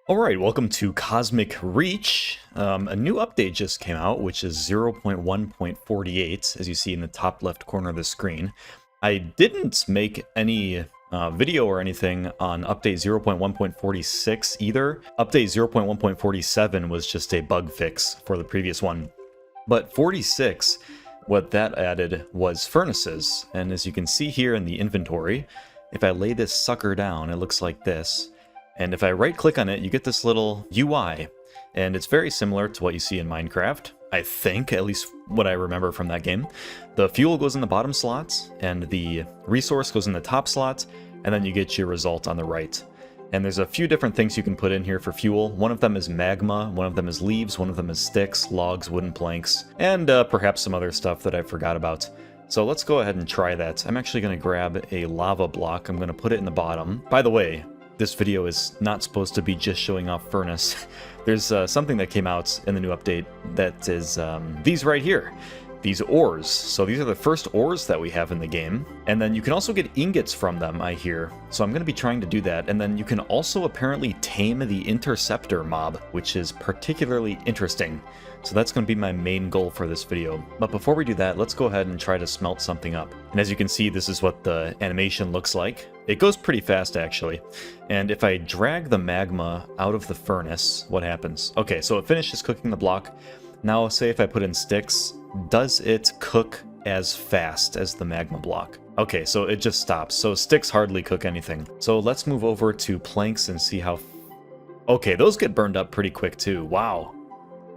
Alright, welcome to Cosmic Reach. A new update just came out, which is 0.1.48, as you see in the top left corner of the screen. I didn't make any video or anything on update 0.1.46 either. Update 0.1.47 was just a bug fix for the previous one. But 46, what that added was furnaces. And as you can see here in the inventory, if I lay this sucker down, it looks like this. And if I right-click on it, you get this little UI, and it's very similar to what you see in Minecraft, I think, at least what I remember from that game. The fuel goes in the bottom slots, and the resource goes in the top slots, and then you get your result on the right. And there's a few different things you can put in here for fuel. One of them is magma, one of them is leaves, one of them is sticks, logs, wooden planks, and perhaps some other stuff that I forgot about. So let's go ahead and try that. I'm actually going to grab a lava block. I'm going to put it in the bottom. By the way, this video is not supposed to be just showing off furnace. There's something that came out in the new update that is these right here. These ores. So these are the first ores that we have in the game. And then you can also get ingots from them, I hear. So I'm going to be trying to do that. And then you can also apparently tame the Interceptor mob, which is particularly interesting. So that's going to be my main goal for this video. But before we do that, let's go ahead and try to smelt something up. And as you can see, this is what the animation looks like. It goes pretty fast, actually. And if I drag the magma out of the furnace, what happens? Okay, so it finishes cooking the block. Now, say if I put in sticks, does it cook as fast as the magma block? Okay, so it just stops. So sticks hardly cook anything. So let's move over to planks and see how... Okay, those get burned up pretty quick too. Wow.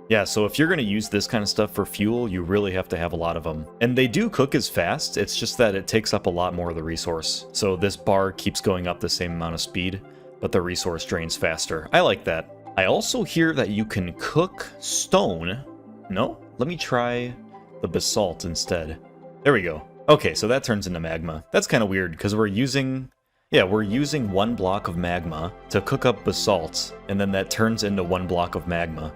Yeah, so if you're going to use this kind of stuff for fuel, you really have to have a lot of them. And they do cook as fast, it's just that it takes up a lot more of the resource. So this bar keeps going up the same amount of speed, but the resource drains faster. I like that. I also hear that you can cook stone. No? Let me try the basalt instead. There we go. Okay, so that turns into magma. That's kind of weird, because we're using one block of magma to cook up basalt, and then that turns into one block of magma.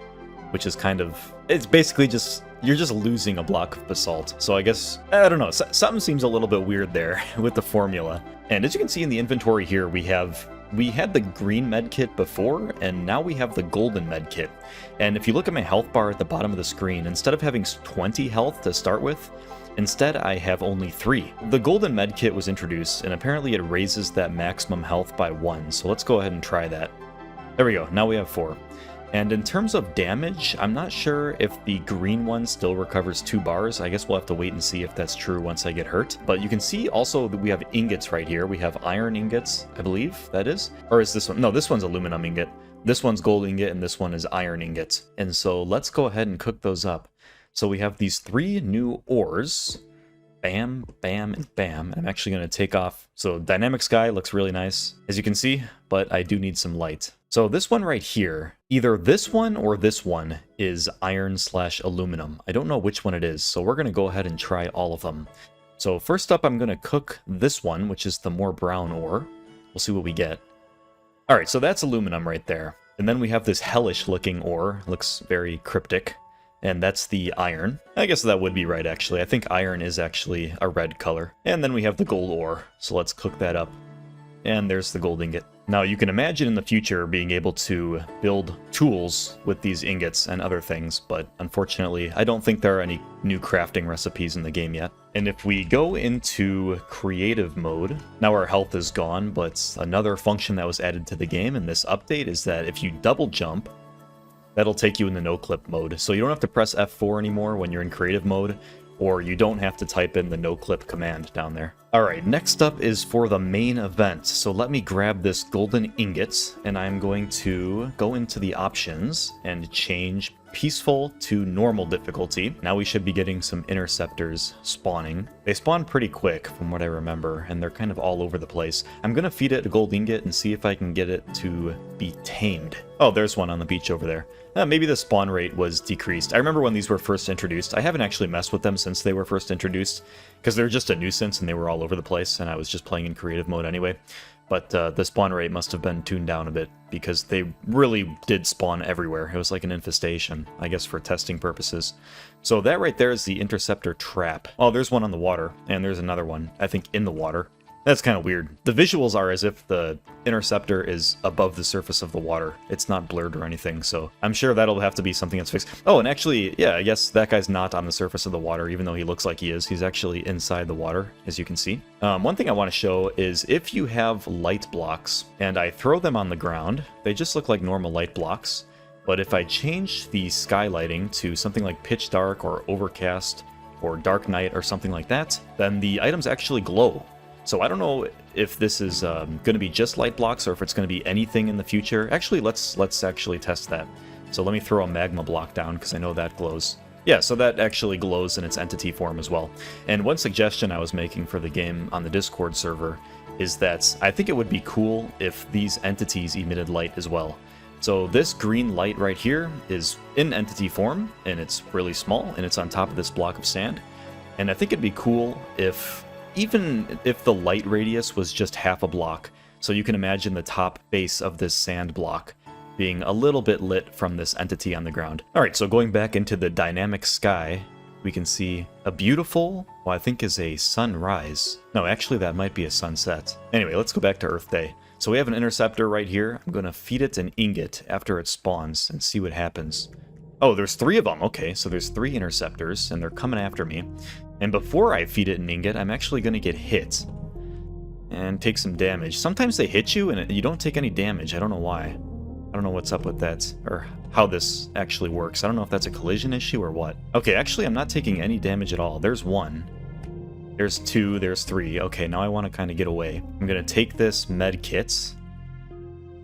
Which is kind of, it's basically just, you're just losing a block of basalt. So I guess, I don't know, something seems a little bit weird there with the formula. And as you can see in the inventory here, we had the green medkit before, and now we have the golden medkit. And if you look at my health bar at the bottom of the screen, instead of having 20 health to start with, instead I have only 3. The golden medkit was introduced, and apparently it raises that maximum health by 1. So let's go ahead and try that. There we go, now we have 4. And in terms of damage, I'm not sure if the green one still recovers 2 bars. I guess we'll have to wait and see if that's true once I get hurt. But you can see also that we have ingots right here. We have iron ingots, I believe that is. Or is this one? No, this one's aluminum ingot. This one's gold ingot, and this one is iron ingot. And so let's go ahead and cook those up. So we have these 3 new ores. Bam, bam, and bam. I'm actually going to take off. So dynamic sky looks really nice, as you can see, but I do need some light. So this one right here, either this one or this one is iron/aluminum. I don't know which one it is, so we're going to go ahead and try all of them. So first up, I'm going to cook this one, which is the more brown ore. We'll see what we get. All right, so that's aluminum right there. And then we have this hellish-looking ore. Looks very cryptic. And that's the iron. I guess that would be right, actually. I think iron is actually a red color. And then we have the gold ore. So let's cook that up. And there's the gold ingot. Now, you can imagine in the future being able to build tools with these ingots and other things, but unfortunately, I don't think there are any new crafting recipes in the game yet. And if we go into creative mode, now our health is gone, but another function that was added to the game in this update is that if you double jump, that'll take you in the no-clip mode. So you don't have to press F4 anymore when you're in creative mode, or you don't have to type in the no-clip command down there. Alright, next up is for the main event. So let me grab this golden ingot, and I'm going to go into the options and change peaceful to normal difficulty. Now we should be getting some interceptors spawning. They spawn pretty quick from what I remember, and they're kind of all over the place. I'm gonna feed it a gold ingot and see if I can get it to be tamed. Oh, there's one on the beach over there. Maybe the spawn rate was decreased. I remember when these were first introduced. I haven't actually messed with them since they were first introduced, because they're just a nuisance and they were all over the place, and I was just playing in creative mode anyway. But the spawn rate must have been tuned down a bit, because they really did spawn everywhere. It was like an infestation, I guess for testing purposes. So that right there is the Interceptor trap. Oh, there's one on the water, and there's another one, I think, in the water. That's kind of weird. The visuals are as if the Interceptor is above the surface of the water. It's not blurred or anything, so I'm sure that'll have to be something that's fixed. Oh, and actually, yeah, I guess that guy's not on the surface of the water, even though he looks like he is. He's actually inside the water, as you can see. One thing I want to show is if you have light blocks, and I throw them on the ground, they just look like normal light blocks. But if I change the skylighting to something like pitch dark or overcast or dark night or something like that, then the items actually glow. So I don't know if this is going to be just light blocks or if it's going to be anything in the future. Actually, let's actually test that. So let me throw a magma block down because I know that glows. Yeah, so that actually glows in its entity form as well. And one suggestion I was making for the game on the Discord server is that I think it would be cool if these entities emitted light as well. So this green light right here is in entity form, and it's really small, and it's on top of this block of sand. And I think it'd be cool if, even if the light radius was just half a block, so you can imagine the top base of this sand block being a little bit lit from this entity on the ground. Alright, so going back into the dynamic sky, we can see a beautiful, well, I think is a sunrise. No, actually that might be a sunset. Anyway, let's go back to Earth Day. So we have an Interceptor right here. I'm going to feed it an ingot after it spawns and see what happens. Oh, there's 3 of them. Okay, so there's 3 Interceptors, and they're coming after me. And before I feed it an ingot, I'm actually going to get hit and take some damage. Sometimes they hit you and you don't take any damage. I don't know why. I don't know what's up with that, or how this actually works. I don't know if that's a collision issue or what. Okay, actually I'm not taking any damage at all. There's 1. There's 2, there's 3. Okay, now I want to kind of get away. I'm going to take this med kit.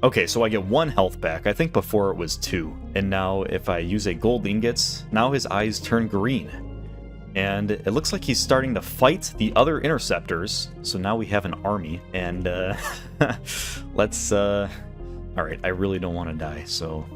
Okay, so I get 1 health back. I think before it was 2. And now if I use a gold ingot, now his eyes turn green. And it looks like he's starting to fight the other Interceptors. So now we have an army. And let's... Alright, I really don't want to die, so...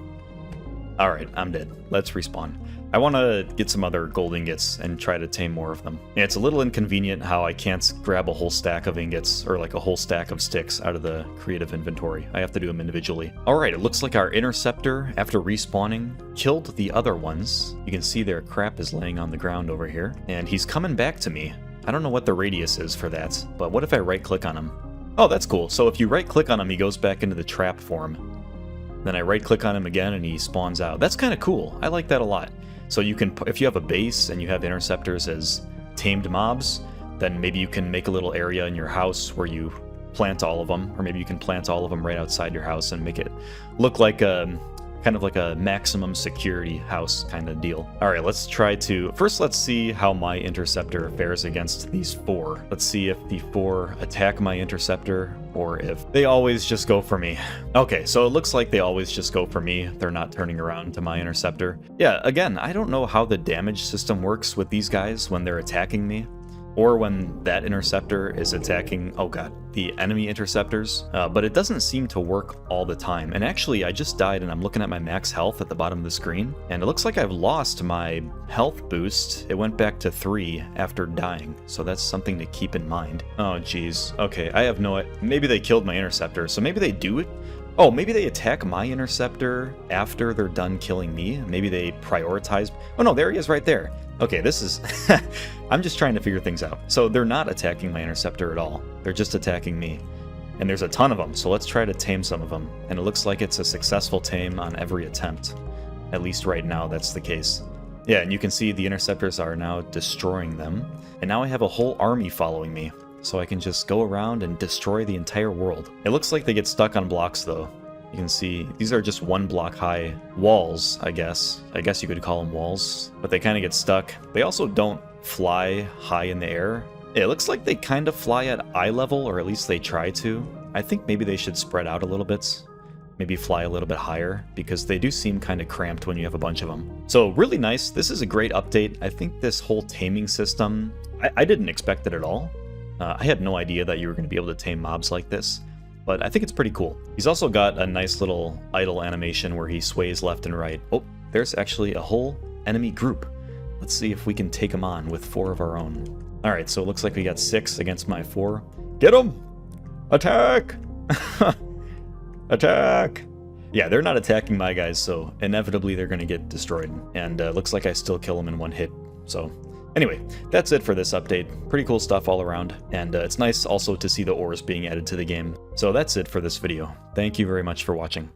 Alright, I'm dead. Let's respawn. I want to get some other gold ingots and try to tame more of them. Yeah, it's a little inconvenient how I can't grab a whole stack of ingots, or like a whole stack of sticks out of the creative inventory. I have to do them individually. Alright, it looks like our Interceptor, after respawning, killed the other ones. You can see their crap is laying on the ground over here. And he's coming back to me. I don't know what the radius is for that, but what if I right-click on him? Oh, that's cool. So if you right-click on him, he goes back into the trap form. Then I right-click on him again and he spawns out. That's kind of cool. I like that a lot. So you can, if you have a base and you have Interceptors as tamed mobs, then maybe you can make a little area in your house where you plant all of them, or maybe you can plant all of them right outside your house and make it look like a kind of like a maximum security house kind of deal. All right, let's try to, first let's see how my Interceptor fares against these 4. Let's see if the 4 attack my Interceptor or if they always just go for me. Okay, so it looks like they always just go for me. They're not turning around to my Interceptor. Yeah, again, I don't know how the damage system works with these guys when they're attacking me, or when that Interceptor is attacking, oh god, the enemy Interceptors, but it doesn't seem to work all the time. And actually, I just died and I'm looking at my max health at the bottom of the screen, and it looks like I've lost my health boost. It went back to 3 after dying, so that's something to keep in mind. Oh geez, okay, I have no, maybe they killed my Interceptor, so maybe they do it. Oh, maybe they attack my Interceptor after they're done killing me. Maybe they prioritize, oh no, there he is right there. Okay, this is... I'm just trying to figure things out. So they're not attacking my Interceptor at all. They're just attacking me. And there's a ton of them, so let's try to tame some of them. And it looks like it's a successful tame on every attempt. At least right now, that's the case. Yeah, and you can see the Interceptors are now destroying them. And now I have a whole army following me. So I can just go around and destroy the entire world. It looks like they get stuck on blocks, though. You can see these are just 1 block high walls, I guess. I guess you could call them walls, but they kind of get stuck. They also don't fly high in the air. It looks like they kind of fly at eye level, or at least they try to. I think maybe they should spread out a little bit. Maybe fly a little bit higher, because they do seem kind of cramped when you have a bunch of them. So really nice. This is a great update. I think this whole taming system, I didn't expect it at all. I had no idea that you were going to be able to tame mobs like this. But I think it's pretty cool. He's also got a nice little idle animation where he sways left and right. Oh, there's actually a whole enemy group. Let's see if we can take them on with 4 of our own. Alright, so it looks like we got 6 against my 4. Get them! Attack! Attack! Yeah, they're not attacking my guys, so inevitably they're going to get destroyed. And looks like I still kill them in 1 hit. So Anyway, that's it for this update. Pretty cool stuff all around, and it's nice also to see the ores being added to the game. So that's it for this video. Thank you very much for watching.